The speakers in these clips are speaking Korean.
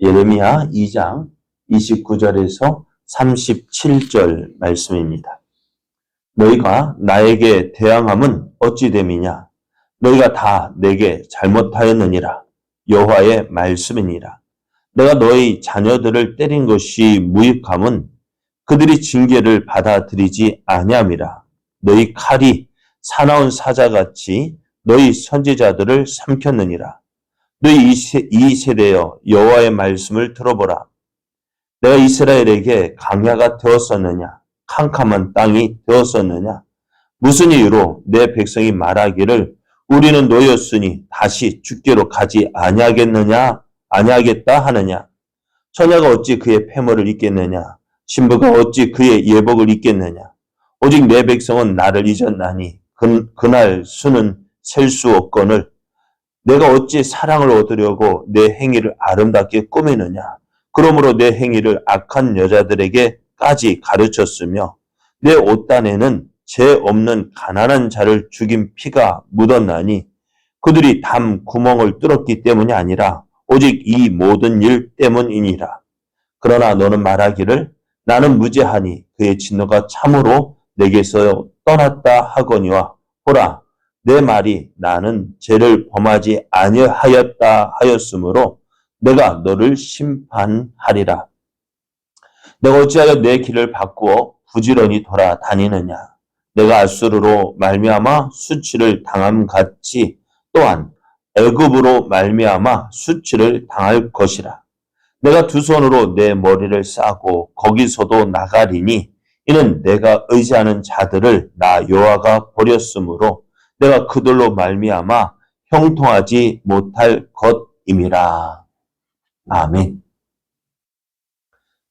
예레미야 2장 29절에서 37절 말씀입니다. 너희가 나에게 대항함은 어찌 됨이냐? 너희가 다 내게 잘못하였느니라. 여호와의 말씀이니라. 내가 너희 자녀들을 때린 것이 무익함은 그들이 징계를 받아들이지 아니함이라. 너희 칼이 사나운 사자같이 너희 선지자들을 삼켰느니라. 너희 이 세대여 여호와의 말씀을 들어보라. 내가 이스라엘에게 강야가 되었었느냐? 캄캄한 땅이 되었었느냐? 무슨 이유로 내 백성이 말하기를 우리는 노였으니 다시 죽게로 가지 아니하겠다 하느냐? 처녀가 어찌 그의 패물을 잊겠느냐? 신부가 어찌 그의 예복을 잊겠느냐? 오직 내 백성은 나를 잊었나니 그날 수는 셀 수 없거늘 내가 어찌 사랑을 얻으려고 내 행위를 아름답게 꾸미느냐? 그러므로 내 행위를 악한 여자들에게까지 가르쳤으며 내 옷단에는 죄 없는 가난한 자를 죽인 피가 묻었나니 그들이 담 구멍을 뚫었기 때문이 아니라 오직 이 모든 일 때문이니라. 그러나 너는 말하기를 나는 무죄하니 그의 진노가 참으로 내게서 떠났다 하거니와 보라 내 말이 나는 죄를 범하지 아니하였다 하였으므로 내가 너를 심판하리라. 내가 어찌하여 내 길을 바꾸어 부지런히 돌아다니느냐? 내가 앗수르로 말미암아 수치를 당함 같이 또한 애굽으로 말미암아 수치를 당할 것이라. 내가 두 손으로 내 머리를 싸고 거기서도 나가리니 이는 내가 의지하는 자들을 나 여호와가 버렸으므로 내가 그들로 말미암아 형통하지 못할 것임이라. 아멘.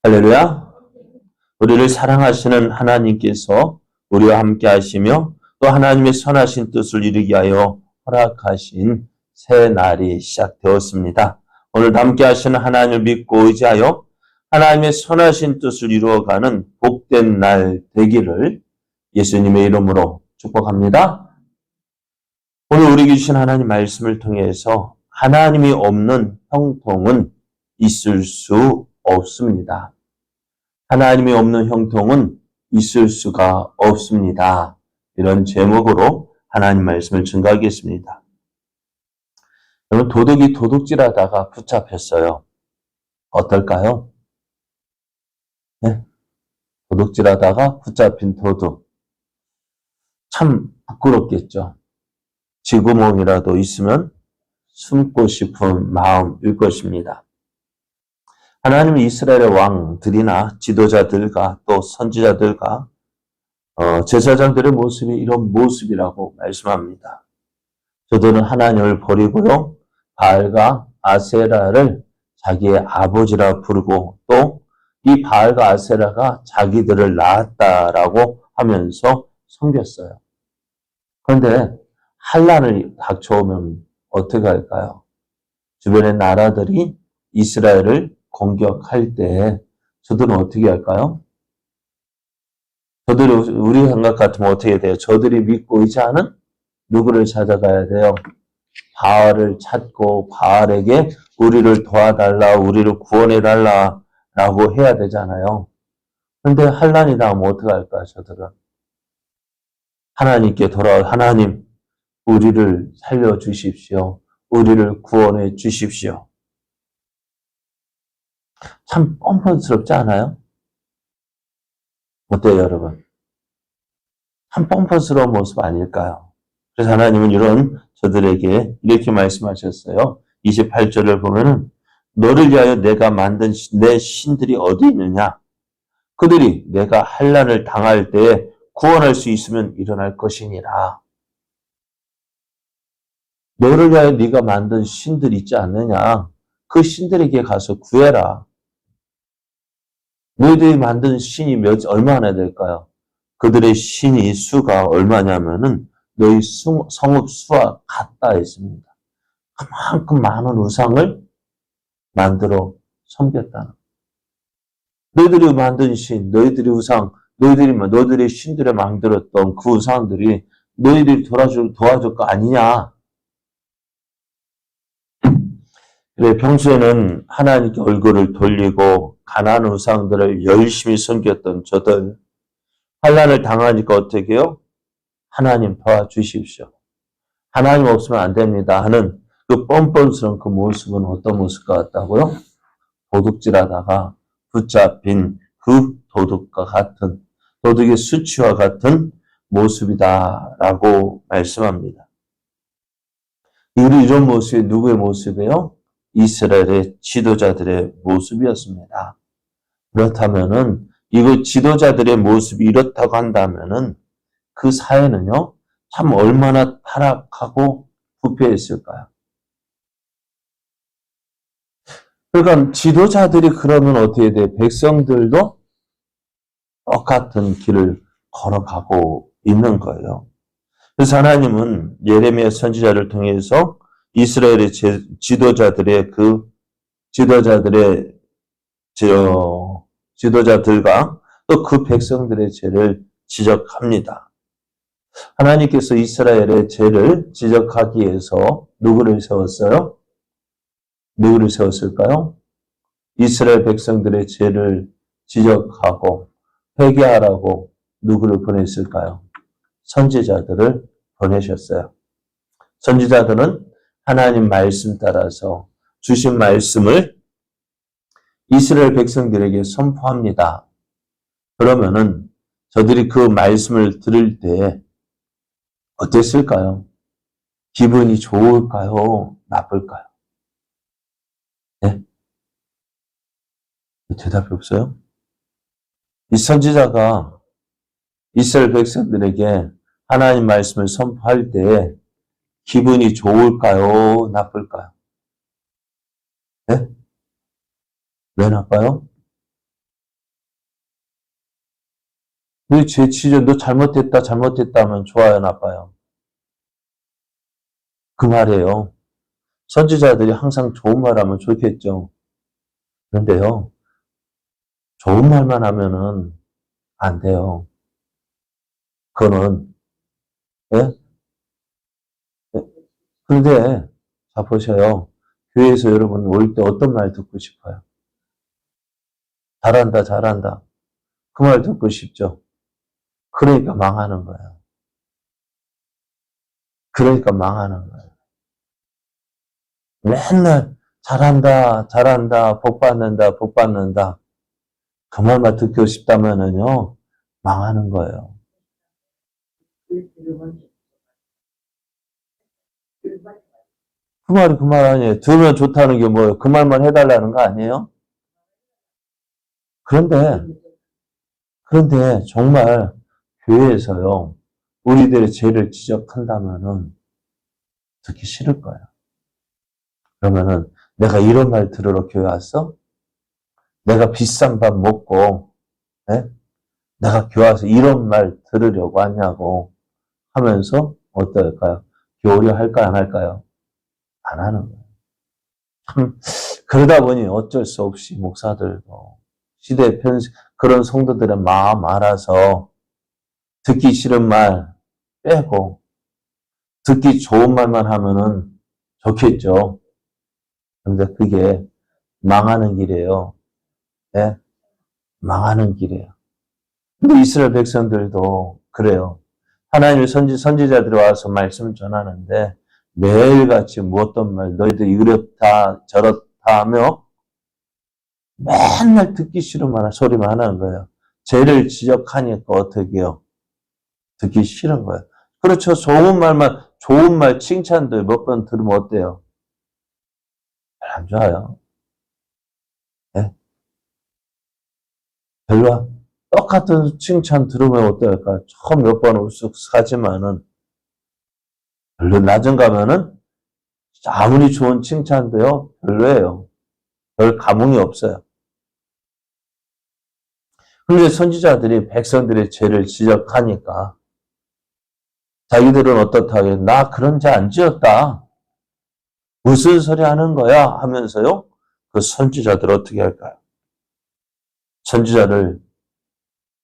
할렐루야. 우리를 사랑하시는 하나님께서 우리와 함께 하시며 또 하나님의 선하신 뜻을 이루기 위하여 허락하신 새 날이 시작되었습니다. 오늘 함께 하시는 하나님을 믿고 의지하여 하나님의 선하신 뜻을 이루어가는 복된 날 되기를 예수님의 이름으로 축복합니다. 오늘 우리 주신 하나님 말씀을 통해서 하나님이 없는 형통은 있을 수 없습니다. 하나님이 없는 형통은 있을 수가 없습니다. 이런 제목으로 하나님 말씀을 증거하겠습니다. 여러분, 도둑이 도둑질하다가 붙잡혔어요. 어떨까요? 네? 도둑질하다가 붙잡힌 도둑. 참 부끄럽겠죠. 쥐구멍이라도 있으면 숨고 싶은 마음일 것입니다. 하나님은 이스라엘의 왕들이나 지도자들과 또 선지자들과 제사장들의 모습이 이런 모습이라고 말씀합니다. 저들은 하나님을 버리고요. 바알과 아세라를 자기의 아버지라 부르고 또 이 바알과 아세라가 자기들을 낳았다라고 하면서 섬겼어요. 그런데 환난을 닥쳐오면 어떻게 할까요? 주변의 나라들이 이스라엘을 공격할 때 저들은 어떻게 할까요? 저들이 우리 생각 같으면 어떻게 돼요? 저들이 믿고 의지하는 누구를 찾아가야 돼요? 바알을 찾고 바알에게 우리를 도와달라, 우리를 구원해달라 라고 해야 되잖아요. 그런데 환난이 나오면 어떻게 할까요? 저들은 하나님께 돌아와 하나님 우리를 살려주십시오. 우리를 구원해 주십시오. 참 뻔뻔스럽지 않아요? 어때요, 여러분? 참 뻔뻔스러운 모습 아닐까요? 그래서 하나님은 이런 저들에게 이렇게 말씀하셨어요. 28절을 보면은 너를 위하여 내가 만든 내 신들이 어디 있느냐? 그들이 내가 환난을 당할 때에 구원할 수 있으면 일어날 것이니라. 너를 위하여 네가 만든 신들 있지 않느냐? 그 신들에게 가서 구해라. 너희들이 만든 신이 얼마나 될까요? 그들의 신이 수가 얼마냐면은 너희 성읍 수와 같다 했습니다. 그만큼 많은 우상을 만들어 섬겼다는. 너희들이 만든 신, 너희들이 우상, 너희들이 신들을 만들었던 그 우상들이 너희들이 도와줄 거 아니냐? 그래, 평소에는 하나님께 얼굴을 돌리고 가나안 우상들을 열심히 섬겼던 저들, 환난을 당하니까 어떻게 해요? 하나님 도와주십시오. 하나님 없으면 안 됩니다 하는 그 뻔뻔스러운 그 모습은 어떤 모습 같다고요? 도둑질하다가 붙잡힌 그 도둑과 같은, 도둑의 수치와 같은 모습이다라고 말씀합니다. 이런 모습이 누구의 모습이에요? 이스라엘의 지도자들의 모습이었습니다. 그렇다면은 이거 지도자들의 모습이 이렇다고 한다면은 그 사회는요, 참 얼마나 타락하고 부패했을까요? 그러니까 지도자들이 그러면 어떻게 돼? 백성들도 똑같은 길을 걸어가고 있는 거예요. 그래서 하나님은 예레미야 선지자를 통해서 이스라엘의 지도자들의 지도자들과 또 그 백성들의 죄를 지적합니다. 하나님께서 이스라엘의 죄를 지적하기 위해서 누구를 세웠어요? 누구를 세웠을까요? 이스라엘 백성들의 죄를 지적하고 회개하라고 누구를 보냈을까요? 선지자들을 보내셨어요. 선지자들은 하나님 말씀 따라서 주신 말씀을 이스라엘 백성들에게 선포합니다. 그러면은 저들이 그 말씀을 들을 때 어땠을까요? 기분이 좋을까요? 나쁠까요? 네? 대답이 없어요? 이 선지자가 이스라엘 백성들에게 하나님 말씀을 선포할 때 기분이 좋을까요? 나쁠까요? 네? 왜 나빠요? 너 죄 지져, 너 잘못됐다 하면 좋아요, 나빠요? 그 말이에요. 선지자들이 항상 좋은 말 하면 좋겠죠. 그런데요, 좋은 말만 하면은 안 돼요. 그거는, 예? 그런데, 자, 보셔요. 교회에서 여러분 올 때 어떤 말 듣고 싶어요? 잘한다, 잘한다. 그 말 듣고 싶죠? 그러니까 망하는 거예요. 그러니까 망하는 거예요. 맨날 잘한다, 잘한다, 복 받는다, 복 받는다. 그 말만 듣고 싶다면은요, 망하는 거예요. 그 말이 그 말 아니에요. 들으면 좋다는 게 뭐예요? 그 말만 해달라는 거 아니에요? 그런데 정말 교회에서요, 우리들의 죄를 지적한다면은 듣기 싫을 거예요. 그러면은 내가 이런 말 들으러 교회 왔어? 내가 비싼 밥 먹고, 네? 내가 교회 와서 이런 말 들으려고 왔냐고 하면서 어떨까요? 교회를 할까요, 안 할까요? 안 하는 거예요. 참, 그러다 보니 어쩔 수 없이 목사들도 시대의 그런 성도들의 마음 알아서 듣기 싫은 말 빼고 듣기 좋은 말만 하면은 좋겠죠. 근데 그게 망하는 길이에요. 네? 망하는 길이에요. 근데 이스라엘 백성들도 그래요. 하나님의 선지자들이 와서 말씀 전하는데 매일같이 뭐 어떤 말, 너희들 이렇다 저렇다 하며 맨날 듣기 싫은 말 소리만 하는 거예요. 죄를 지적하니까 어떻게 해요? 듣기 싫은 거예요. 그렇죠. 좋은 말, 칭찬도 몇 번 들으면 어때요? 잘 안 좋아요. 네? 별로, 똑같은 칭찬 들으면 어떨까? 처음 몇 번 우쓱하지만은, 별로 낮은 가면은, 아무리 좋은 칭찬도요, 별로예요. 별 감흥이 없어요. 그런데 선지자들이 백성들의 죄를 지적하니까, 자기들은 어떻다 하겠 나 그런 죄 안 지었다. 무슨 소리 하는 거야? 하면서요, 그 선지자들 어떻게 할까요? 선지자를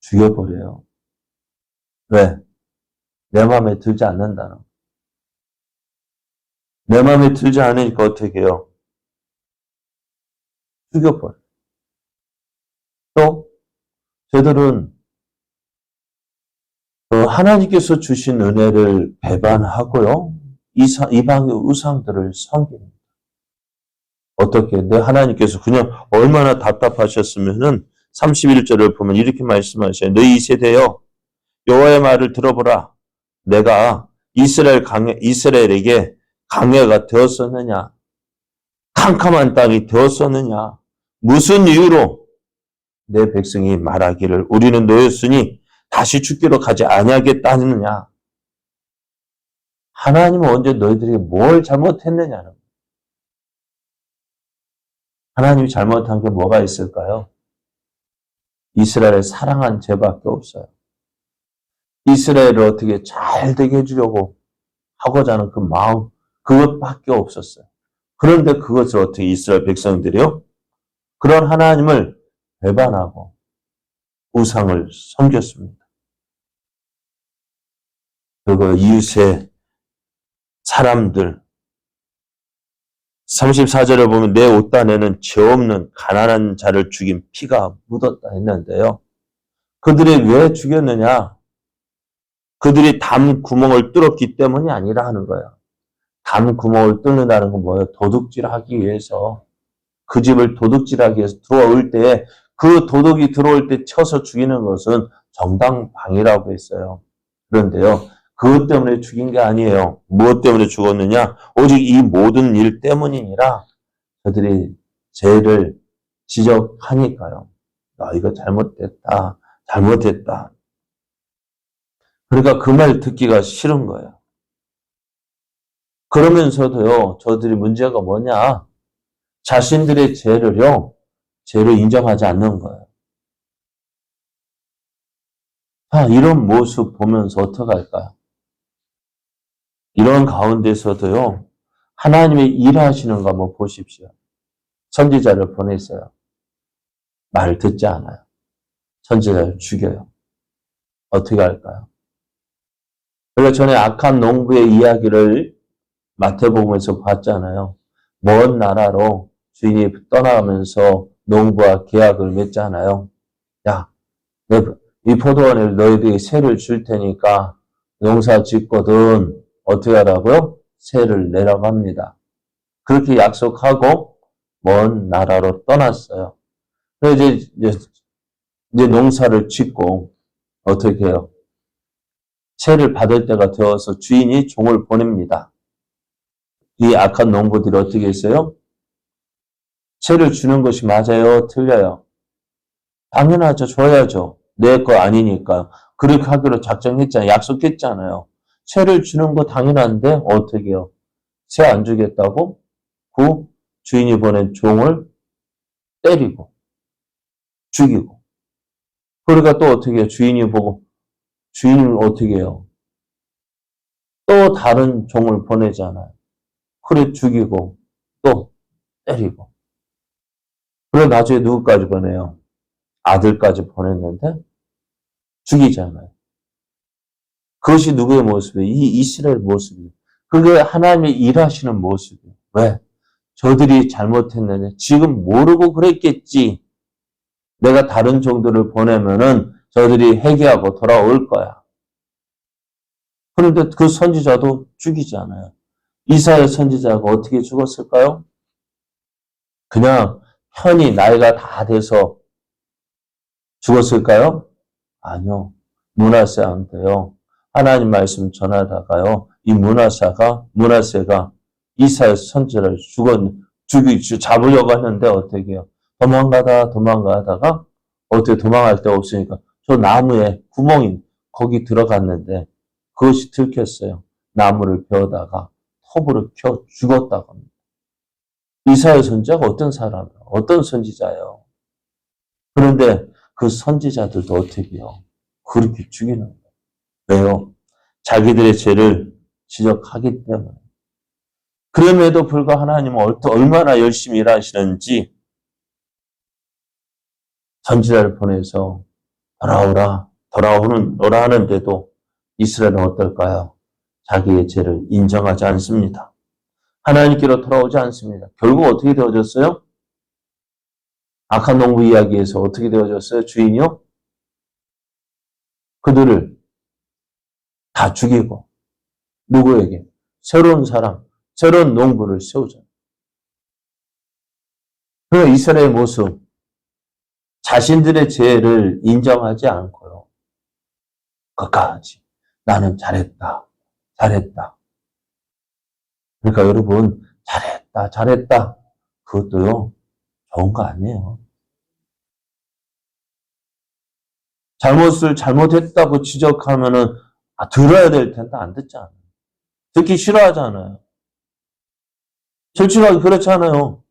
죽여버려요. 왜? 내 마음에 들지 않는다는. 내 마음에 들지 않으니까 어떻게 해요? 죽여버려요. 또 저들은 하나님께서 주신 은혜를 배반하고요. 이방의 우상들을 섬깁니다. 어떻게? 하나님께서 그냥 얼마나 답답하셨으면은 31절을 보면 이렇게 말씀하셔요. 너희 이 세대여 여호와의 말을 들어보라. 내가 이스라엘에게 강해가 되었었느냐? 캄캄한 땅이 되었었느냐? 무슨 이유로 내 백성이 말하기를 우리는 노였으니 다시 죽기로 가지 아니하겠다느냐? 하나님은 언제 너희들이 뭘 잘못했느냐는 거예요. 하나님이 잘못한 게 뭐가 있을까요? 이스라엘을 사랑한 죄밖에 없어요. 이스라엘을 어떻게 잘 되게 해주려고 하고자 하는 그 마음, 그것밖에 없었어요. 그런데 그것을 어떻게 이스라엘 백성들이요? 그런 하나님을 배반하고 우상을 섬겼습니다. 그리고 이웃의 사람들, 34절에 보면 내 옷단에는 죄 없는 가난한 자를 죽인 피가 묻었다 했는데요. 그들이 왜 죽였느냐? 그들이 담 구멍을 뚫었기 때문이 아니라 하는 거예요. 담 구멍을 뚫는다는 건 뭐예요? 도둑질하기 위해서, 그 집을 도둑질하기 위해서 들어올 때, 그 도둑이 들어올 때 쳐서 죽이는 것은 정당방위라고 했어요. 그런데요, 그것 때문에 죽인 게 아니에요. 무엇 때문에 죽었느냐? 오직 이 모든 일 때문이니라. 저들이 죄를 지적하니까요. 나 이거 잘못됐다. 잘못했다. 그러니까 그 말 듣기가 싫은 거예요. 그러면서도요, 저들이 문제가 뭐냐? 자신들의 죄를 인정하지 않는 거예요. 이런 모습 보면서 어떡할까요? 이런 가운데서도요, 하나님의 일하시는 거 한번 보십시오. 선지자를 보냈어요. 말을 듣지 않아요. 선지자를 죽여요. 어떻게 할까요? 우리가 전에 악한 농부의 이야기를 마태복음에서 봤잖아요. 먼 나라로 주인이 떠나가면서 농부와 계약을 맺잖아요. 야, 이 포도원에 너희들이 세를 줄 테니까 농사 짓거든 어떻게 하라고요? 세를 내라고 합니다. 그렇게 약속하고 먼 나라로 떠났어요. 그래서 이제 농사를 짓고 어떻게 해요? 세를 받을 때가 되어서 주인이 종을 보냅니다. 이 악한 농부들이 어떻게 했어요? 세를 주는 것이 맞아요? 틀려요? 당연하죠. 줘야죠. 내 거 아니니까. 그렇게 하기로 작정했잖아요. 약속했잖아요. 세를 주는 거 당연한데 어떻게 해요? 세 안 주겠다고? 그 주인이 보낸 종을 때리고 죽이고. 그러니까 또 어떻게 해요? 주인이 보고 주인을 어떻게 해요? 또 다른 종을 보내잖아요. 그래 죽이고 또 때리고. 그래 나중에 누구까지 보내요? 아들까지 보냈는데 죽이잖아요. 그것이 누구의 모습이에요? 이 이스라엘 모습이에요. 그게 하나님의 일하시는 모습이에요. 왜? 저들이 잘못했느냐? 지금 모르고 그랬겠지. 내가 다른 종들을 보내면은 저들이 회개하고 돌아올 거야. 그런데 그 선지자도 죽이지 않아요. 이사야 선지자가 어떻게 죽었을까요? 그냥 편히 나이가 다 돼서 죽었을까요? 아니요. 므낫세한테요. 하나님 말씀 전하다가요. 이 므낫세가 이사야 선지자를 잡으려고 하는데 어떻게 해요? 도망가다가 어떻게 도망할 데가 없으니까 저 나무에 구멍이 거기 들어갔는데 그것이 들켰어요. 나무를 베어다가 톱으로 켜 죽었다고 합니다. 이사야 선지자가 어떤 사람이에요? 어떤 선지자예요? 그런데 그 선지자들도 어떻게 해요? 그렇게 죽이는 거예요. 왜요? 자기들의 죄를 지적하기 때문에. 그럼에도 불구하고 하나님은 얼마나 열심히 일하시는지 선지자를 보내서 돌아오라 하는데도 이스라엘은 어떨까요? 자기의 죄를 인정하지 않습니다. 하나님께로 돌아오지 않습니다. 결국 어떻게 되어졌어요? 악한 농부 이야기에서 어떻게 되어졌어요? 주인이요? 그들을 다 죽이고 누구에게? 새로운 사람, 새로운 농부를 세우잖아요. 그 이스라엘의 모습, 자신들의 죄를 인정하지 않고요. 끝까지 나는 잘했다, 잘했다. 그러니까 여러분 잘했다, 잘했다. 그것도요 좋은 거 아니에요. 잘못을 잘못했다고 지적하면은 들어야 될 텐데 안 듣잖아요. 듣기 싫어하잖아요. 솔직하게 그렇잖아요.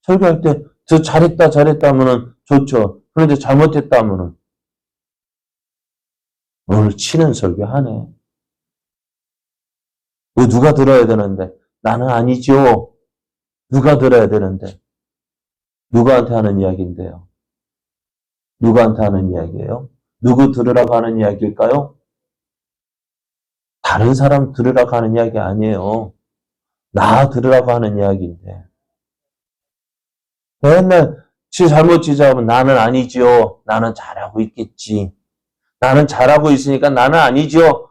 설교할 때 저 잘했다 잘했다 하면은 좋죠. 그런데 잘못했다 하면은 오늘 치는 설교하네. 이거 누가 들어야 되는데 나는 아니죠. 누가 들어야 되는데 누구한테 하는 이야기인데요. 누구한테 하는 이야기예요? 누구 들으라고 하는 이야기일까요? 다른 사람 들으라고 하는 이야기 아니에요. 나 들으라고 하는 이야기인데. 맨날 지 잘못 지적하면 나는 아니지요. 나는 잘하고 있겠지. 나는 잘하고 있으니까 나는 아니지요.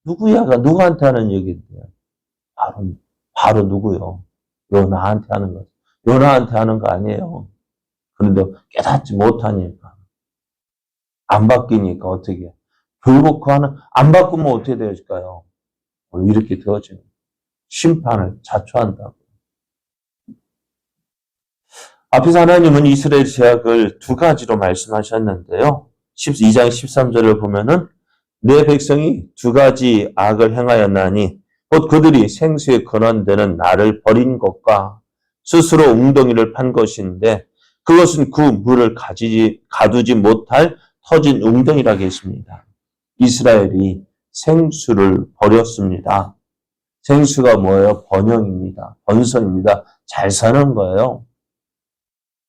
누구야가 누구한테 하는 얘기인데요. 바로 누구요? 요나한테 하는 거. 요나한테 하는 거 아니에요. 그런데 깨닫지 못하니까. 안 바뀌니까 어떻게. 결국 그 하나 안 바꾸면 어떻게 되어질까요? 이렇게 되어지는 심판을 자초한다고. 앞에서 하나님은 이스라엘 제약을 두 가지로 말씀하셨는데요. 12장 13절을 보면은 내 백성이 두 가지 악을 행하였나니 곧 그들이 생수의 근원되는 나를 버린 것과 스스로 웅덩이를 판 것인데 그것은 그 물을 가두지 못할 터진 웅덩이라고 했습니다. 이스라엘이 생수를 버렸습니다. 생수가 뭐예요? 번영입니다. 번성입니다. 잘 사는 거예요.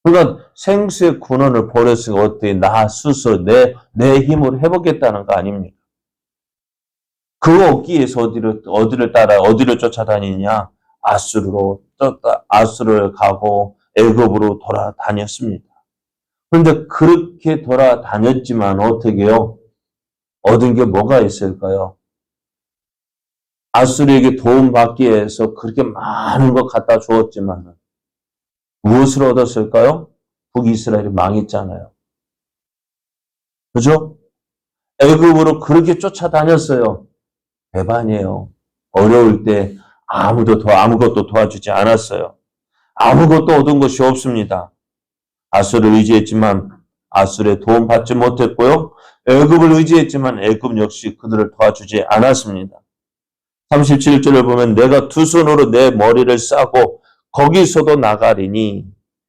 그러니까 생수의 근원을 버렸으니까 어떻게 나 스스로 내 힘으로 해보겠다는 거 아닙니까? 그거 얻기 위해서 어디를 쫓아다니냐? 아수르를 가고 애굽으로 돌아다녔습니다. 그런데 그렇게 돌아다녔지만 어떻게요? 얻은 게 뭐가 있을까요? 아수르에게 도움받기 위해서 그렇게 많은 거 갖다 주었지만 무엇을 얻었을까요? 북이스라엘이 망했잖아요. 그죠? 애굽으로 그렇게 쫓아다녔어요. 배반이에요. 어려울 때 아무것도 도와주지 않았어요. 아무것도 얻은 것이 없습니다. 아수를 의지했지만 아수의 도움 받지 못했고요. 애굽을 의지했지만 애굽 역시 그들을 도와주지 않았습니다. 37절을 보면 내가 두 손으로 내 머리를 싸고 거기서도 나가리니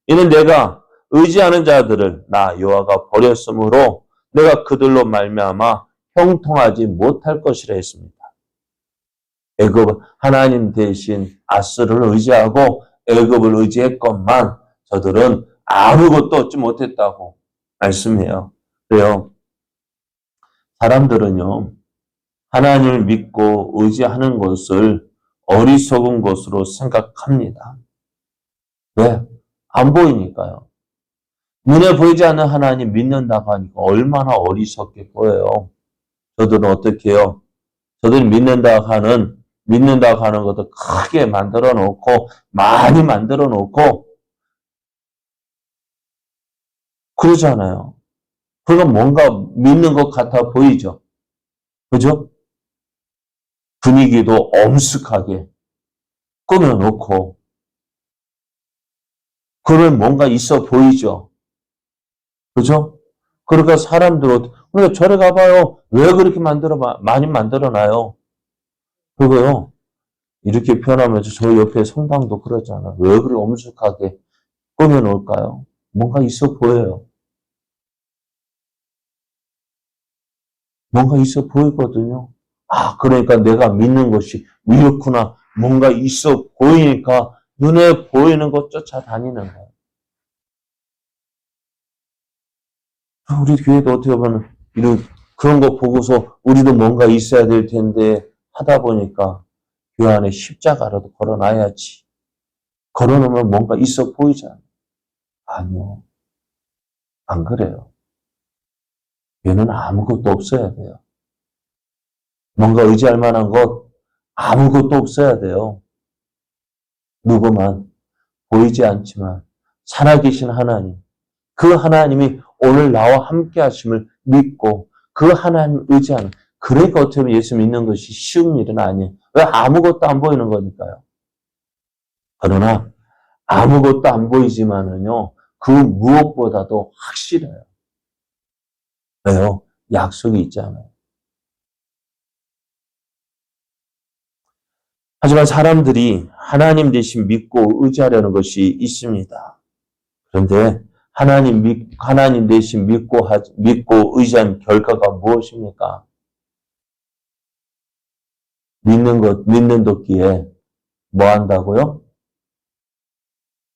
이는 내가 의지하는 자들을 나 여호와가 버렸으므로 내가 그들로 말미암아 형통하지 못할 것이라 했습니다. 애굽 하나님 대신 아스를 의지하고 애굽을 의지했건만 저들은 아무것도 얻지 못했다고 말씀해요. 그래요. 사람들은요. 하나님을 믿고 의지하는 것을 어리석은 것으로 생각합니다. 왜? 안 보이니까요. 눈에 보이지 않는 하나님 믿는다고 하니까 얼마나 어리석게 보여요. 저들은 어떻게 해요? 저들이 믿는다고 하는 것도 크게 만들어 놓고, 많이 만들어 놓고, 그러잖아요. 그건 뭔가 믿는 것 같아 보이죠? 그죠? 분위기도 엄숙하게 꾸며놓고, 그러면 뭔가 있어 보이죠? 그죠? 그러니까 그러니까 절에 가봐요. 왜 그렇게 많이 만들어놔요? 그거요. 이렇게 표현하면서 저 옆에 성당도 그러잖아. 왜 그렇게 엄숙하게 꾸며놓을까요? 뭔가 있어 보여요. 뭔가 있어 보이거든요. 그러니까 내가 믿는 것이 이렇구나. 뭔가 있어 보이니까 눈에 보이는 것 쫓아다니는 거예요. 우리 교회도 어떻게 보면 그런 거 보고서 우리도 뭔가 있어야 될 텐데 하다 보니까 교회 안에 십자가라도 걸어놔야지. 걸어놓으면 뭔가 있어 보이잖아요. 아니요. 안 그래요. 교회는 아무것도 없어야 돼요. 뭔가 의지할 만한 것 아무것도 없어야 돼요. 누구만 보이지 않지만 살아계신 하나님, 그 하나님이 오늘 나와 함께 하심을 믿고 그 하나님 의지하는, 그러니까 어떻게 보면 예수 믿는 것이 쉬운 일은 아니에요. 왜? 아무것도 안 보이는 거니까요. 그러나 아무것도 안 보이지만은요, 그 무엇보다도 확실해요. 왜요? 약속이 있잖아요. 하지만 사람들이 하나님 대신 믿고 의지하려는 것이 있습니다. 그런데 하나님 대신 믿고 의지한 결과가 무엇입니까? 믿는 도끼에 뭐 한다고요?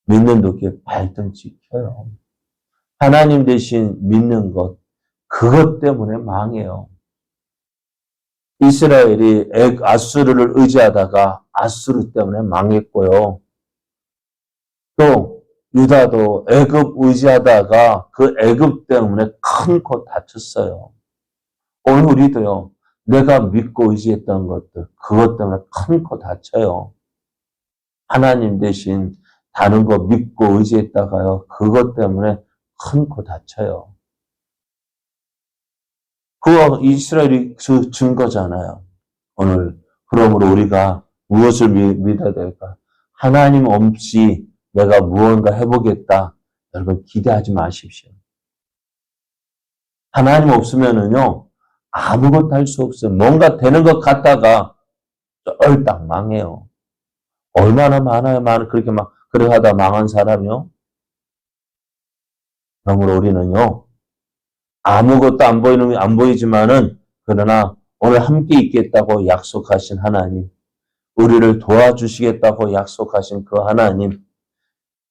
믿는 도끼에 발등 찍혀요. 하나님 대신 믿는 것, 그것 때문에 망해요. 이스라엘이 아수르를 의지하다가 아수르 때문에 망했고요. 또 유다도 애굽 의지하다가 그 애굽 때문에 큰 코 다쳤어요. 오늘 우리도요, 내가 믿고 의지했던 것들, 그것 때문에 큰 코 다쳐요. 하나님 대신 다른 거 믿고 의지했다가요, 그것 때문에 큰 코 다쳐요. 그거 이스라엘이 그 증거잖아요. 오늘 그러므로 우리가 무엇을 믿어야 될까? 하나님 없이 내가 무언가 해보겠다. 여러분 기대하지 마십시오. 하나님 없으면은요, 아무것도 할 수 없어요. 뭔가 되는 것 같다가 쫄딱 망해요. 얼마나 많아요. 그렇게 그래 하다 망한 사람이요. 그러므로 우리는요, 아무것도 안 보이지만은, 그러나 오늘 함께 있겠다고 약속하신 하나님, 우리를 도와주시겠다고 약속하신 그 하나님,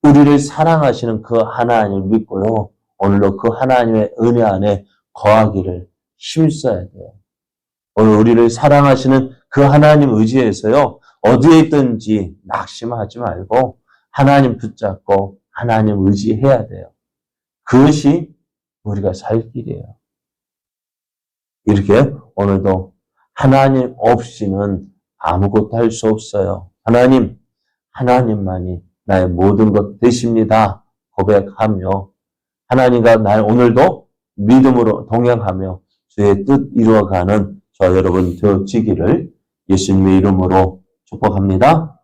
우리를 사랑하시는 그 하나님을 믿고요, 오늘도 그 하나님의 은혜 안에 거하기를 힘써야 돼요. 오늘 우리를 사랑하시는 그 하나님 의지에서요, 어디에 있든지 낙심하지 말고 하나님 붙잡고 하나님 의지해야 돼요. 그것이 우리가 살 길이에요. 이렇게 오늘도 하나님 없이는 아무것도 할 수 없어요. 하나님만이 나의 모든 것 되십니다. 고백하며 하나님과 날 오늘도 믿음으로 동행하며 주의 뜻 이루어가는 저 여러분 되어지기를 예수님의 이름으로 축복합니다.